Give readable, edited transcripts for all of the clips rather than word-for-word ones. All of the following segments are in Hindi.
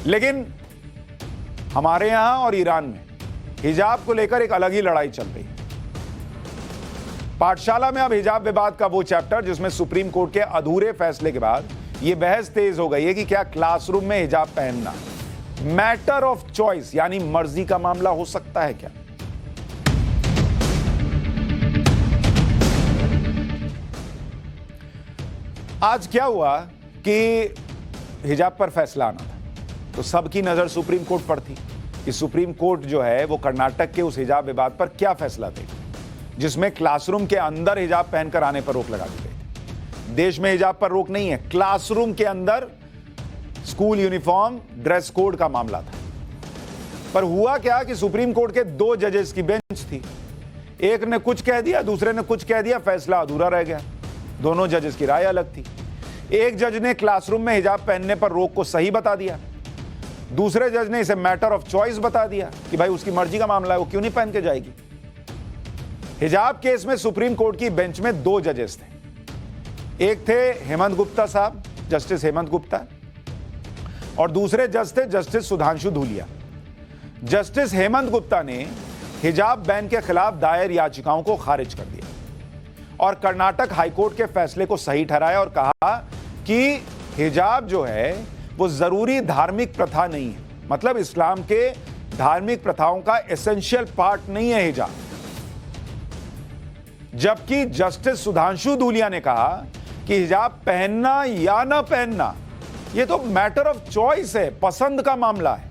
लेकिन हमारे यहां और ईरान में हिजाब को लेकर एक अलग ही लड़ाई चल रही है। पाठशाला में अब हिजाब विवाद का वो चैप्टर जिसमें सुप्रीम कोर्ट के अधूरे फैसले के बाद यह बहस तेज हो गई है कि क्या क्लासरूम में हिजाब पहनना मैटर ऑफ चॉइस यानी मर्जी का मामला हो सकता है क्या? आज क्या हुआ कि हिजाब पर फैसला आना था तो सबकी नजर सुप्रीम कोर्ट पर थी कि सुप्रीम कोर्ट जो है वो कर्नाटक के उस हिजाब विवाद पर क्या फैसला देगी जिसमें क्लासरूम के अंदर हिजाब पहनकर आने पर रोक लगा दी गई थी। देश में हिजाब पर रोक नहीं है, क्लासरूम के अंदर स्कूल यूनिफॉर्म ड्रेस कोड का मामला था। पर हुआ क्या कि सुप्रीम कोर्ट के दो जजेस की बेंच थी, एक ने कुछ कह दिया, दूसरे ने कुछ कह दिया, फैसला अधूरा रह गया। दोनों जजेस की राय अलग थी। एक जज ने क्लासरूम में हिजाब पहनने पर रोक को सही बता दिया, दूसरे जज ने इसे मैटर ऑफ चॉइस बता दिया कि भाई उसकी मर्जी का मामला है, वो क्यों नहीं पहन के जाएगी। हिजाब केस में सुप्रीम कोर्ट की बेंच में दो जजेस थे, एक थे हेमंत गुप्ता साहब, जस्टिस हेमंत गुप्ता, और दूसरे जज थे जस्टिस सुधांशु धूलिया। जस्टिस हेमंत गुप्ता ने हिजाब बैन के खिलाफ दायर याचिकाओं को खारिज कर दिया और कर्नाटक हाईकोर्ट के फैसले को सही ठहराया और कहा कि हिजाब जो है वो जरूरी धार्मिक प्रथा नहीं है, मतलब इस्लाम के धार्मिक प्रथाओं का एसेंशियल पार्ट नहीं है हिजाब। जबकि जस्टिस सुधांशु धूलिया ने कहा कि हिजाब पहनना या ना पहनना ये तो मैटर ऑफ चॉइस है, पसंद का मामला है।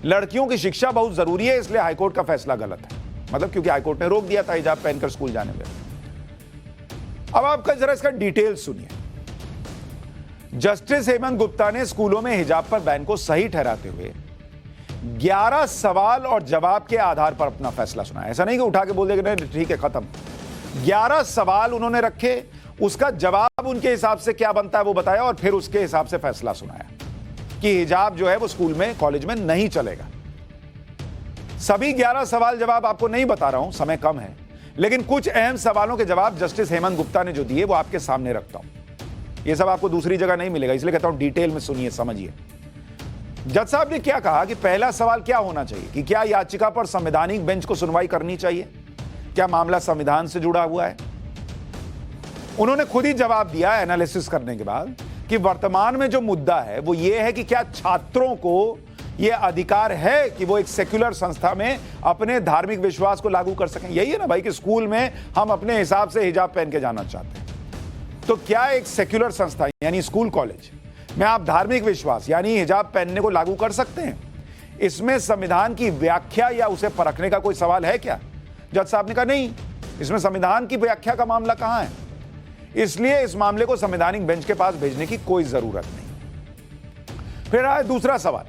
लड़कियों की शिक्षा बहुत जरूरी है, इसलिए हाईकोर्ट का फैसला गलत है, मतलब क्योंकि हाईकोर्ट ने रोक दिया था हिजाब पहनकर स्कूल जाने में। अब आपका जरा इसका डिटेल सुनिए। जस्टिस हेमंत गुप्ता ने स्कूलों में हिजाब पर बैन को सही ठहराते हुए 11 सवाल और जवाब के आधार पर अपना फैसला सुनाया। ऐसा नहीं कि उठा के बोल देगा नहीं ठीक है खत्म। 11 सवाल उन्होंने रखे, उसका जवाब उनके हिसाब से क्या बनता है वो बताया और फिर उसके हिसाब से फैसला सुनाया कि हिजाब जो है वो स्कूल में कॉलेज में नहीं चलेगा। सभी 11 सवाल जवाब आपको नहीं बता रहा हूं, समय कम है, लेकिन कुछ अहम सवालों के जवाब जस्टिस हेमंत गुप्ता ने जो दिए वो आपके सामने रखता हूं। ये सब आपको दूसरी जगह नहीं मिलेगा, इसलिए कहता हूं डिटेल में सुनिए, समझिए। जज साहब ने क्या कहा कि पहला सवाल क्या होना चाहिए कि क्या याचिका पर संवैधानिक बेंच को सुनवाई करनी चाहिए, क्या मामला संविधान से जुड़ा हुआ है। उन्होंने खुद ही जवाब दिया एनालिसिस करने के बाद कि वर्तमान में जो मुद्दा है वो ये है कि क्या छात्रों को यह अधिकार है कि वो एक सेक्युलर संस्था में अपने धार्मिक विश्वास को लागू कर सकें। यही है ना भाई कि स्कूल में हम अपने हिसाब से हिजाब पहन के जाना चाहते हैं, तो क्या एक सेक्युलर संस्था यानी स्कूल कॉलेज में आप धार्मिक विश्वास यानी हिजाब पहनने को लागू कर सकते हैं? इसमें संविधान की व्याख्या या उसे परखने का कोई सवाल है क्या? जज साहब ने कहा नहीं, इसमें संविधान की व्याख्या का मामला कहां है, इसलिए इस मामले को संवैधानिक बेंच के पास भेजने की कोई जरूरत नहीं। फिर आया दूसरा सवाल,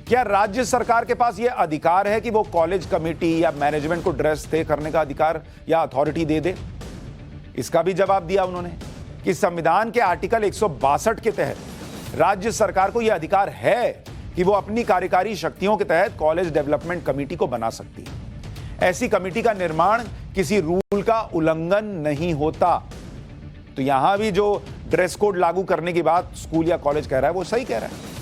क्या राज्य सरकार के पास यह अधिकार है कि वो कॉलेज कमेटी या मैनेजमेंट को ड्रेस तय करने का अधिकार या अथॉरिटी दे दे? इसका भी जवाब दिया उन्होंने कि संविधान के आर्टिकल 162 के तहत राज्य सरकार को यह अधिकार है कि वो अपनी कार्यकारी शक्तियों के तहत कॉलेज डेवलपमेंट कमेटी को बना सकती है। ऐसी कमेटी का निर्माण किसी रूल का उल्लंघन नहीं होता। तो यहां भी जो ड्रेस कोड लागू करने की बात स्कूल या कॉलेज कह रहा है वो सही कह रहा है।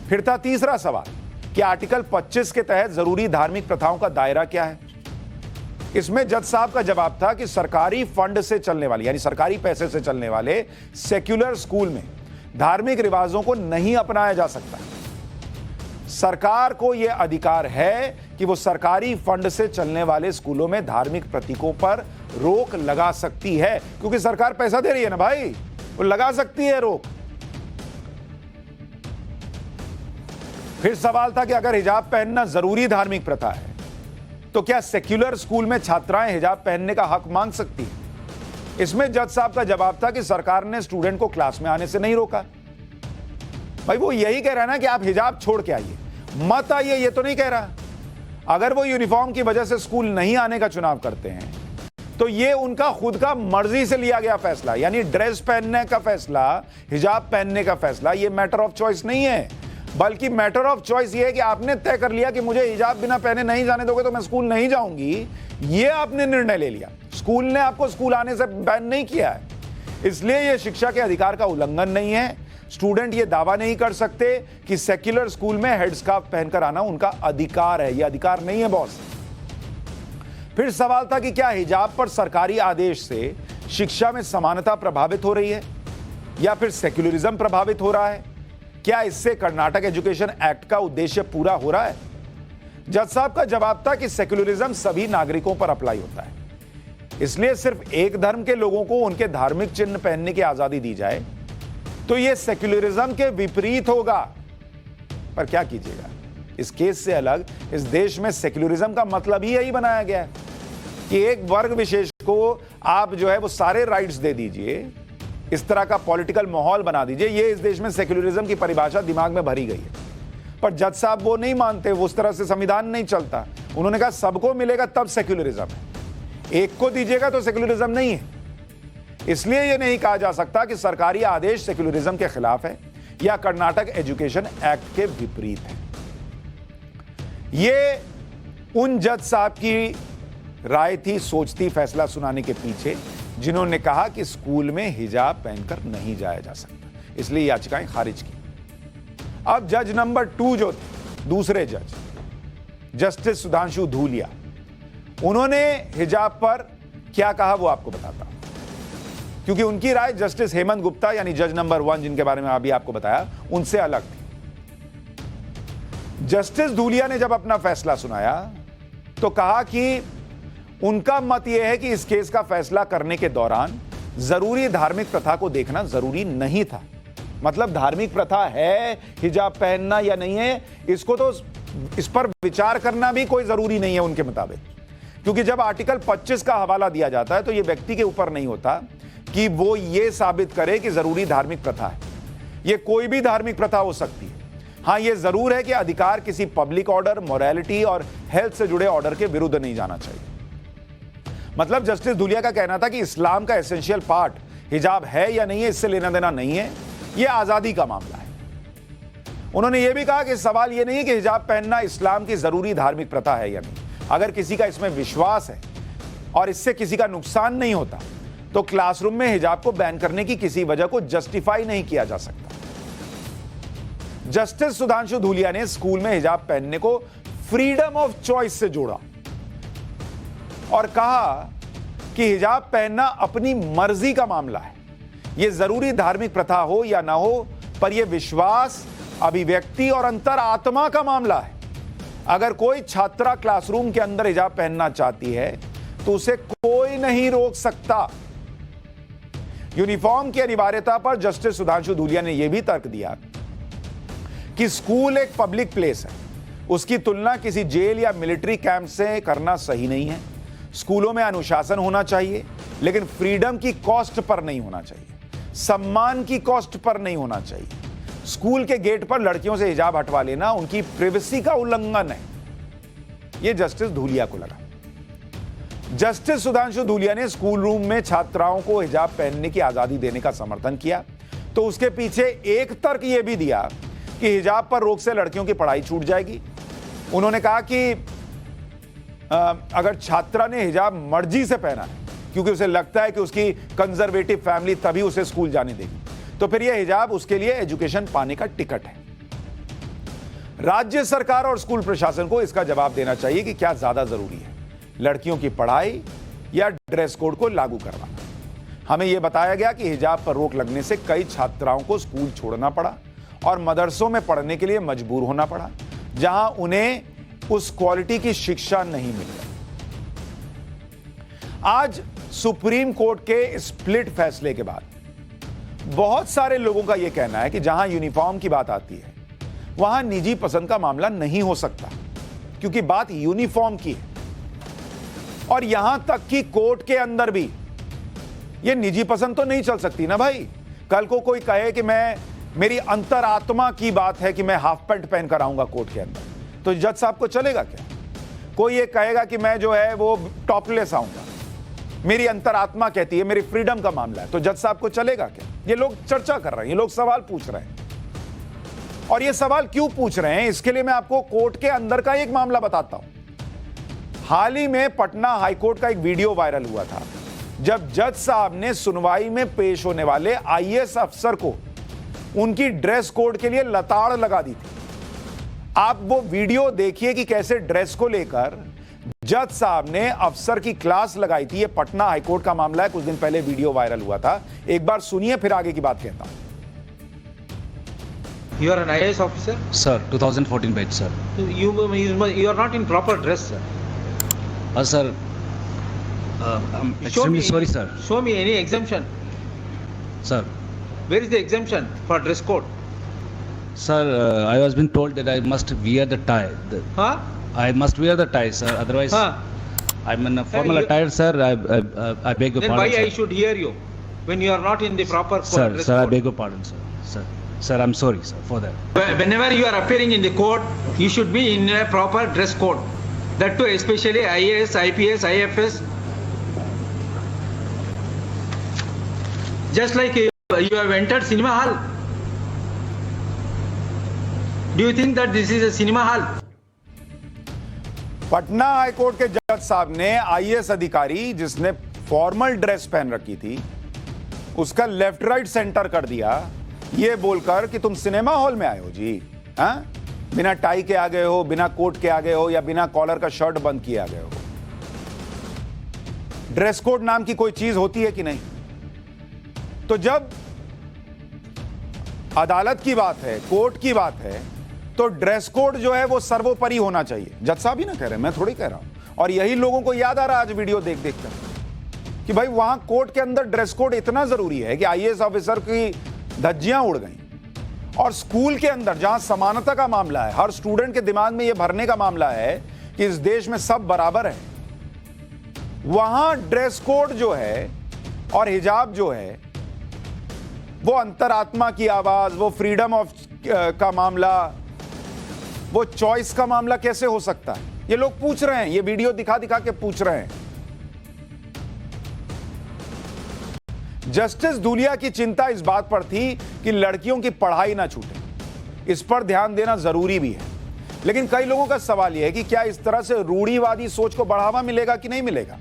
फिर था तीसरा सवाल कि आर्टिकल 25 के तहत जरूरी धार्मिक प्रथाओं का दायरा क्या है। इसमें जज साहब का जवाब था कि सरकारी फंड से चलने वाले यानी सरकारी पैसे से चलने वाले सेक्युलर स्कूल में धार्मिक रिवाजों को नहीं अपनाया जा सकता। सरकार को यह अधिकार है कि वो सरकारी फंड से चलने वाले स्कूलों में धार्मिक प्रतीकों पर रोक लगा सकती है, क्योंकि सरकार पैसा दे रही है ना भाई, वो लगा सकती है रोक। फिर सवाल था कि अगर हिजाब पहनना जरूरी धार्मिक प्रथा है तो क्या सेक्युलर स्कूल में छात्राएं हिजाब पहनने का हक मांग सकती हैं? इसमें जज साहब का जवाब था कि सरकार ने स्टूडेंट को क्लास में आने से नहीं रोका। भाई वो यही कह रहा है ना कि आप हिजाब छोड़ के आइए, मत आइए, ये तो नहीं कह रहा। अगर वो यूनिफॉर्म की वजह से स्कूल नहीं आने का चुनाव करते हैं तो ये उनका खुद का मर्जी से लिया गया फैसला, यानी ड्रेस पहनने का फैसला, हिजाब पहनने का फैसला, ये मैटर ऑफ चॉइस नहीं है, बल्कि मैटर ऑफ चॉइस ये है कि आपने तय कर लिया कि मुझे हिजाब बिना पहने नहीं जाने दोगे तो मैं स्कूल नहीं जाऊंगी। ये आपने निर्णय ले लिया, स्कूल ने आपको स्कूल आने से बैन नहीं किया है, इसलिए यह शिक्षा के अधिकार का उल्लंघन नहीं है। स्टूडेंट ये दावा नहीं कर सकते कि सेक्युलर स्कूल में हेडस्कार्फ पहनकर आना उनका अधिकार है। यह अधिकार नहीं है बॉस। फिर सवाल था कि क्या हिजाब पर सरकारी आदेश से शिक्षा में समानता प्रभावित हो रही है या फिर सेक्युलरिज्म प्रभावित हो रहा है? क्या इससे कर्नाटक एजुकेशन एक्ट का उद्देश्य पूरा हो रहा है? जज साहब का जवाब था कि सेक्युलरिज्म सभी नागरिकों पर अप्लाई होता है, इसलिए सिर्फ एक धर्म के लोगों को उनके धार्मिक चिन्ह पहनने की आजादी दी जाए तो यह सेक्युलरिज्म के विपरीत होगा। पर क्या कीजिएगा, इस केस से अलग इस देश में सेक्युलरिज्म का मतलब ही यही बनाया गया है कि एक वर्ग विशेष को आप जो है वो सारे राइट्स दे दीजिए, इस तरह का पॉलिटिकल माहौल बना दीजिए। ये इस देश में सेक्युलरिज्म की परिभाषा दिमाग में भरी गई है। पर जज साहब वो नहीं मानते, वो उस तरह से संविधान नहीं चलता। उन्होंने कहा सबको मिलेगा तब सेक्युलरिज्म है, एक को दीजिएगा तो सेक्युलरिज्म नहीं है। इसलिए यह नहीं कहा जा सकता कि सरकारी आदेश सेक्युलरिज्म के खिलाफ है या कर्नाटक एजुकेशन एक्ट के विपरीत है। यह उन जज साहब की राय थी, सोच थी फैसला सुनाने के पीछे, जिन्होंने कहा कि स्कूल में हिजाब पहनकर नहीं जाया जा सकता, इसलिए याचिकाएं खारिज की। अब जज नंबर 2 जो थे, दूसरे जज जस्टिस सुधांशु धूलिया, उन्होंने हिजाब पर क्या कहा वो आपको बताता हूं, क्योंकि उनकी राय जस्टिस हेमंत गुप्ता यानी जज नंबर 1 जिनके बारे में अभी आपको बताया उनसे अलग थी। जस्टिस धूलिया ने जब अपना फैसला सुनाया तो कहा कि उनका मत यह है कि इस केस का फैसला करने के दौरान जरूरी धार्मिक प्रथा को देखना जरूरी नहीं था। मतलब धार्मिक प्रथा है हिजाब पहनना या नहीं है, इसको तो इस पर विचार करना भी कोई जरूरी नहीं है उनके मुताबिक, क्योंकि जब आर्टिकल 25 का हवाला दिया जाता है तो यह व्यक्ति के ऊपर नहीं होता कि वो ये साबित करे कि जरूरी धार्मिक प्रथा है। यह कोई भी धार्मिक प्रथा हो सकती है। हां, यह जरूर है कि अधिकार किसी पब्लिक ऑर्डर, मोरालिटी और हेल्थ से जुड़े ऑर्डर के विरुद्ध नहीं जाना चाहिए। मतलब जस्टिस धूलिया का कहना था कि इस्लाम का एसेंशियल पार्ट हिजाब है या नहीं है, इससे लेना देना नहीं है, यह आजादी का मामला है। उन्होंने यह भी कहा कि सवाल यह नहीं है कि हिजाब पहनना इस्लाम की जरूरी धार्मिक प्रथा है या नहीं। अगर किसी का इसमें विश्वास है और इससे किसी का नुकसान नहीं होता तो क्लासरूम में हिजाब को बैन करने की किसी वजह को जस्टिफाई नहीं किया जा सकता। जस्टिस सुधांशु धूलिया ने स्कूल में हिजाब पहनने को फ्रीडम ऑफ चॉइस से जोड़ा और कहा कि हिजाब पहनना अपनी मर्जी का मामला है। यह जरूरी धार्मिक प्रथा हो या ना हो, पर यह विश्वास, अभिव्यक्ति और अंतरात्मा का मामला है। अगर कोई छात्रा क्लासरूम के अंदर हिजाब पहनना चाहती है तो उसे कोई नहीं रोक सकता। यूनिफॉर्म की अनिवार्यता पर जस्टिस सुधांशु धूलिया ने यह भी तर्क दिया कि स्कूल एक पब्लिक प्लेस है, उसकी तुलना किसी जेल या मिलिट्री कैंप से करना सही नहीं है। स्कूलों में अनुशासन होना चाहिए, लेकिन फ्रीडम की कॉस्ट पर नहीं होना चाहिए, सम्मान की कॉस्ट पर नहीं होना चाहिए। स्कूल के गेट पर लड़कियों से हिजाब हटवा लेना उनकी प्राइवेसी का उल्लंघन है, यह जस्टिस धूलिया को लगा। जस्टिस सुधांशु धूलिया ने स्कूल रूम में छात्राओं को हिजाब पहनने की आजादी देने का समर्थन किया, तो उसके पीछे एक तर्क यह भी दिया कि हिजाब पर रोक से लड़कियों की पढ़ाई छूट जाएगी। उन्होंने कहा कि अगर छात्रा ने हिजाब मर्जी से पहना है क्योंकि उसे लगता है कि उसकी कंजर्वेटिव फैमिली तभी उसे स्कूल जाने देगी, तो फिर यह हिजाब उसके लिए एजुकेशन पाने का टिकट है। राज्य सरकार और स्कूल प्रशासन को इसका जवाब देना चाहिए कि क्या ज्यादा जरूरी है, लड़कियों की पढ़ाई या ड्रेस कोड को लागू करवाना। हमें यह बताया गया कि हिजाब पर रोक लगने से कई छात्राओं को स्कूल छोड़ना पड़ा और मदरसों में पढ़ने के लिए मजबूर होना पड़ा, जहां उन्हें उस क्वालिटी की शिक्षा नहीं मिल रही। आज सुप्रीम कोर्ट के स्प्लिट फैसले के बाद बहुत सारे लोगों का यह कहना है कि जहां यूनिफॉर्म की बात आती है वहां निजी पसंद का मामला नहीं हो सकता, क्योंकि बात यूनिफॉर्म की है। और यहां तक कि कोर्ट के अंदर भी यह निजी पसंद तो नहीं चल सकती ना भाई। कल को कोई कहे कि मेरी अंतरात्मा की बात है कि मैं हाफ पैंट पहनकर आऊंगा कोर्ट के अंदर, तो जज साहब को चलेगा क्या? कोई ये कहेगा कि मैं जो है वो टॉपलेस आऊंगा, मेरी अंतरात्मा कहती है, मेरी फ्रीडम का मामला है, तो जज साहब को चलेगा क्या? ये लोग चर्चा कर रहे हैं, ये लोग सवाल पूछ रहे हैं। और ये सवाल क्यों पूछ रहे हैं, इसके लिए मैं आपको कोर्ट के अंदर का एक मामला बताता हूं। हाल ही में पटना हाईकोर्ट का एक वीडियो वायरल हुआ था, जब जज साहब ने सुनवाई में पेश होने वाले आईएएस अफसर को उनकी ड्रेस कोड के लिए लताड़ लगा दी थी। आप वो वीडियो देखिए कि कैसे ड्रेस को लेकर जज साहब ने अफसर की क्लास लगाई थी। ये पटना हाईकोर्ट का मामला है, कुछ दिन पहले वीडियो वायरल हुआ था। एक बार सुनिए, फिर आगे की बात कहता हूं। You are an IAS officer? Sir, 2014 batch, sir. You are not in proper dress, sir. Sir, I'm extremely sorry, sir. Show me any exemption. Sir, Where is the exemption for dress code? sir, I was been told that I must wear the tie. Huh? I must wear the tie, sir. Otherwise, Huh? I'm in a formal you- attire, sir. I beg your Then pardon, why sir. I should hear you when you are not in the proper Sir, dress sir, I code? beg your pardon, sir. Sir, I'm sorry, sir, for that. Whenever you are appearing in the court, you should be in a proper dress code. That too, especially IAS, IPS, IFS. Just like you have entered cinema hall. Do you think that this is a cinema hall? Patna high court के जज साहब ने आईएएस अधिकारी जिसने फॉर्मल ड्रेस पहन रखी थी उसका लेफ्ट राइट सेंटर कर दिया, ये बोलकर कि तुम सिनेमा हॉल में आए हो जी। हाँ, बिना टाई के आ गए हो, बिना कोट के आ गए हो, या बिना कॉलर का शर्ट बंद किए आ गए हो। ड्रेस कोड नाम की कोई चीज होती है कि नहीं? तो जब अदालत की बात है, कोर्ट की बात है, तो ड्रेस कोड जो है वो सर्वोपरि होना चाहिए। जज साहब ही ना कह रहे, मैं थोड़ी कह रहा हूं। और यही लोगों को याद आ रहा आज वीडियो देख देख कर कि भाई वहां कोर्ट के अंदर ड्रेस कोड इतना जरूरी है कि आईएएस ऑफिसर की धज्जियां उड़ गई। और स्कूल के अंदर जहां समानता का मामला है, हर स्टूडेंट के दिमाग में यह भरने का मामला है कि इस देश में सब बराबर है, वहां ड्रेस कोड जो है और हिजाब जो है वो अंतरात्मा की आवाज, वो फ्रीडम ऑफ का मामला, वो चॉइस का मामला कैसे हो सकता है? ये लोग पूछ रहे हैं, ये वीडियो दिखा दिखा के पूछ रहे हैं। जस्टिस धूलिया की चिंता इस बात पर थी कि लड़कियों की पढ़ाई ना छूटे, इस पर ध्यान देना जरूरी भी है। लेकिन कई लोगों का सवाल यह है कि क्या इस तरह से रूढ़िवादी सोच को बढ़ावा मिलेगा कि नहीं मिलेगा?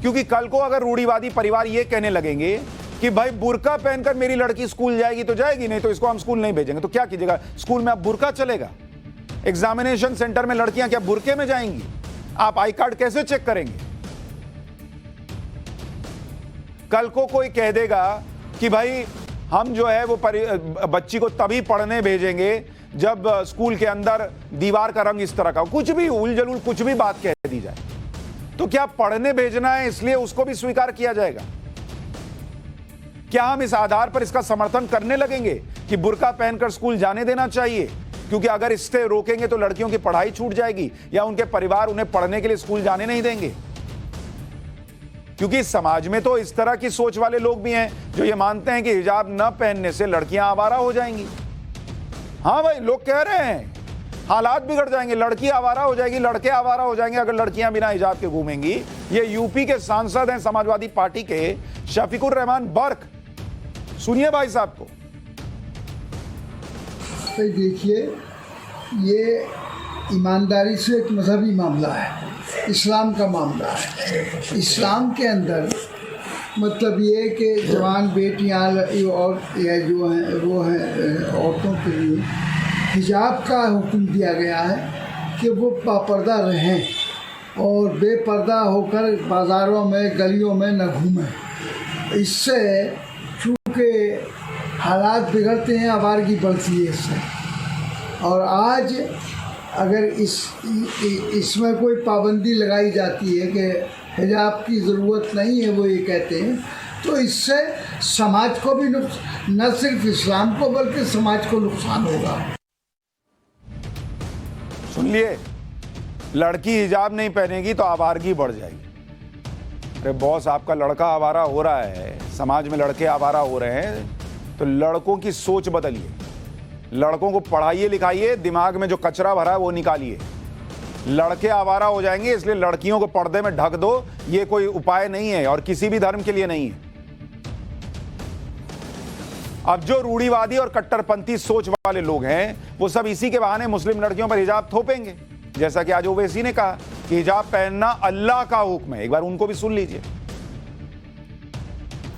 क्योंकि कल को अगर रूढ़िवादी परिवार यह कहने लगेंगे कि भाई बुर्का पहनकर मेरी लड़की स्कूल जाएगी तो जाएगी, नहीं तो इसको हम स्कूल नहीं भेजेंगे, तो क्या कीजिएगा? स्कूल में अब बुर्का चलेगा? एग्जामिनेशन सेंटर में लड़कियां क्या बुर्के में जाएंगी? आप आई कार्ड कैसे चेक करेंगे? कल को कोई कह देगा कि भाई हम जो है वो बच्ची को तभी पढ़ने भेजेंगे जब स्कूल के अंदर दीवार का रंग इस तरह का, कुछ भी उल जलूल कुछ भी बात कह दी जाए, तो क्या पढ़ने भेजना है इसलिए उसको भी स्वीकार किया जाएगा? क्या हम इस आधार पर इसका समर्थन करने लगेंगे कि बुर्का पहनकर स्कूल जाने देना चाहिए, क्योंकि अगर इससे रोकेंगे तो लड़कियों की पढ़ाई छूट जाएगी या उनके परिवार उन्हें पढ़ने के लिए स्कूल जाने नहीं देंगे? क्योंकि समाज में तो इस तरह की सोच वाले लोग भी हैं जो ये मानते हैं कि हिजाब न पहनने से लड़कियां आवारा हो जाएंगी। हाँ भाई, लोग कह रहे हैं हालात बिगड़ जाएंगे, लड़की आवारा हो जाएगी, लड़के आवारा हो जाएंगे अगर लड़कियां बिना हिजाब के घूमेंगी। ये यूपी के सांसद हैं समाजवादी पार्टी के शफीकुर रहमान बर्क, सुनिए भाई साहब को। तो देखिए, ये ईमानदारी से एक मजहबी मामला है, इस्लाम का मामला है। इस्लाम के अंदर मतलब ये कि जवान बेटियां और या जो हैं वो हैं औरतों के लिए हिजाब का हुक्म दिया गया है कि वो बापर्दा रहें और बेपर्दा होकर बाज़ारों में गलियों में न घूमें। इससे चूँकि हालात बिगड़ते हैं, आवारगी बढ़ती है इससे। और आज अगर इसमें कोई पाबंदी लगाई जाती है कि हिजाब की ज़रूरत नहीं है, वो ये कहते हैं, तो इससे समाज को भी न सिर्फ इस्लाम को बल्कि समाज को नुकसान होगा। सुन लिए, लड़की हिजाब नहीं पहनेगी तो आवारगी बढ़ जाएगी। अरे बॉस, आपका लड़का आवारा हो रहा है, समाज में लड़के आवारा हो रहे हैं, तो लड़कों की सोच बदलिए, लड़कों को पढ़ाइए लिखाइए, दिमाग में जो कचरा भरा है वो निकालिए। लड़के आवारा हो जाएंगे, इसलिए लड़कियों को पर्दे में ढक दो, ये कोई उपाय नहीं है और किसी भी धर्म के लिए नहीं है। अब जो रूढ़िवादी और कट्टरपंथी सोच वाले लोग हैं वो सब इसी के बहाने मुस्लिम लड़कियों पर हिजाब थोपेंगे, जैसा कि आज ओवैसी ने कहा कि हिजाब पहनना अल्लाह का हुक्म है। एक बार उनको भी सुन लीजिए।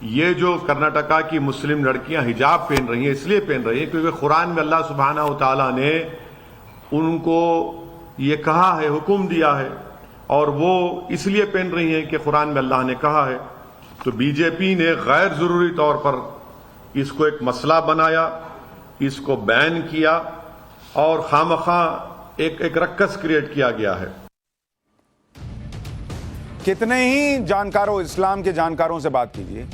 ये जो कर्नाटका की मुस्लिम लड़कियां हिजाब पहन रही हैं, इसलिए पहन रही हैं क्योंकि कुरान में अल्लाह सुब्हानहू व तआला ने उनको ये कहा है, हुक्म दिया है, और वो इसलिए पहन रही हैं कि कुरान में अल्लाह ने कहा है। तो बीजेपी ने गैर जरूरी तौर पर इसको एक मसला बनाया, इसको बैन किया और खामखा एक रक्कस क्रिएट किया गया है। कितने ही जानकारों, इस्लाम के जानकारों से बात कीजिए,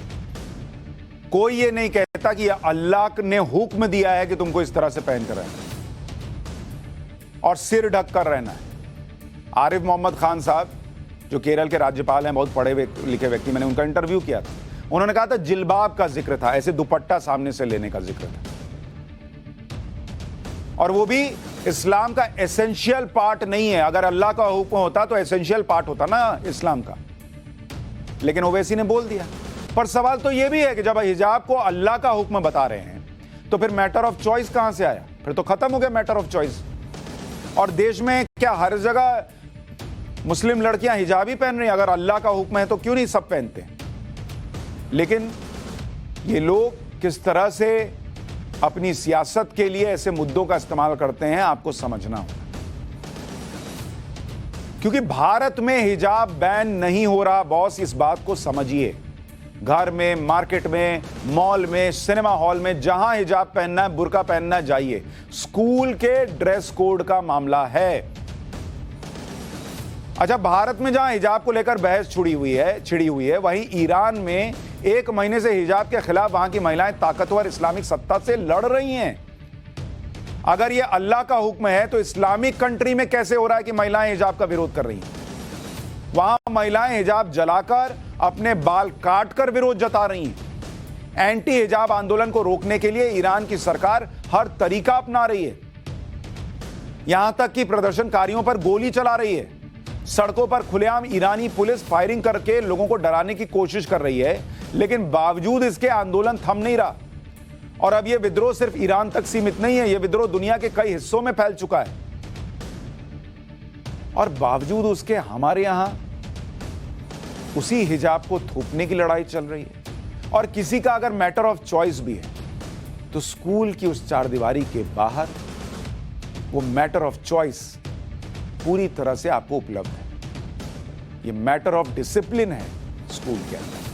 कोई ये नहीं कहता कि अल्लाह ने हुक्म दिया है कि तुमको इस तरह से पहन कर रहना और सिर ढक कर रहना है। आरिफ मोहम्मद खान साहब जो केरल के राज्यपाल हैं, बहुत पढ़े लिखे व्यक्ति, मैंने उनका इंटरव्यू किया था। उन्होंने कहा था जिल्बाब का जिक्र था, ऐसे दुपट्टा सामने से लेने का जिक्र था, और वो भी इस्लाम का एसेंशियल पार्ट नहीं है। अगर अल्लाह का हुक्म होता तो एसेंशियल पार्ट होता ना इस्लाम का, लेकिन ओवैसी ने बोल दिया। पर सवाल तो ये भी है कि जब हिजाब को अल्लाह का हुक्म बता रहे हैं तो फिर मैटर ऑफ चॉइस कहां से आया? फिर तो खत्म हो गया मैटर ऑफ चॉइस। और देश में क्या हर जगह मुस्लिम लड़कियां हिजाब ही पहन रही हैं? अगर अल्लाह का हुक्म है तो क्यों नहीं सब पहनते? लेकिन ये लोग किस तरह से अपनी सियासत के लिए ऐसे मुद्दों का इस्तेमाल करते हैं, आपको समझना होगा। क्योंकि भारत में हिजाब बैन नहीं हो रहा बॉस, इस बात को समझिए। घर में, मार्केट में, मॉल में, सिनेमा हॉल में, जहां हिजाब पहनना है, बुर्का पहनना, जाइए। स्कूल के ड्रेस कोड का मामला है। अच्छा, भारत में जहां हिजाब को लेकर बहस छिड़ी हुई है, वहीं ईरान में 1 महीने से हिजाब के खिलाफ वहां की महिलाएं ताकतवर इस्लामिक सत्ता से लड़ रही हैं। अगर यह अल्लाह का हुक्म है तो इस्लामिक कंट्री में कैसे हो रहा है कि महिलाएं हिजाब का विरोध कर रही हैं? वहां महिलाएं हिजाब जलाकर, अपने बाल काटकर विरोध जता रही हैं। एंटी हिजाब आंदोलन को रोकने के लिए ईरान की सरकार हर तरीका अपना रही है। यहां तक कि प्रदर्शनकारियों पर गोली चला रही है। सड़कों पर खुलेआम ईरानी पुलिस फायरिंग करके लोगों को डराने की कोशिश कर रही है, लेकिन बावजूद इसके आंदोलन थम नहीं रहा। और अब यह विद्रोह सिर्फ ईरान तक सीमित नहीं है, यह विद्रोह दुनिया के कई हिस्सों में फैल चुका है। और बावजूद उसके हमारे यहां उसी हिजाब को थोपने की लड़ाई चल रही है। और किसी का अगर मैटर ऑफ चॉइस भी है तो स्कूल की उस चारदीवारी के बाहर वो मैटर ऑफ चॉइस पूरी तरह से आपको उपलब्ध है। ये मैटर ऑफ डिसिप्लिन है स्कूल के अंदर।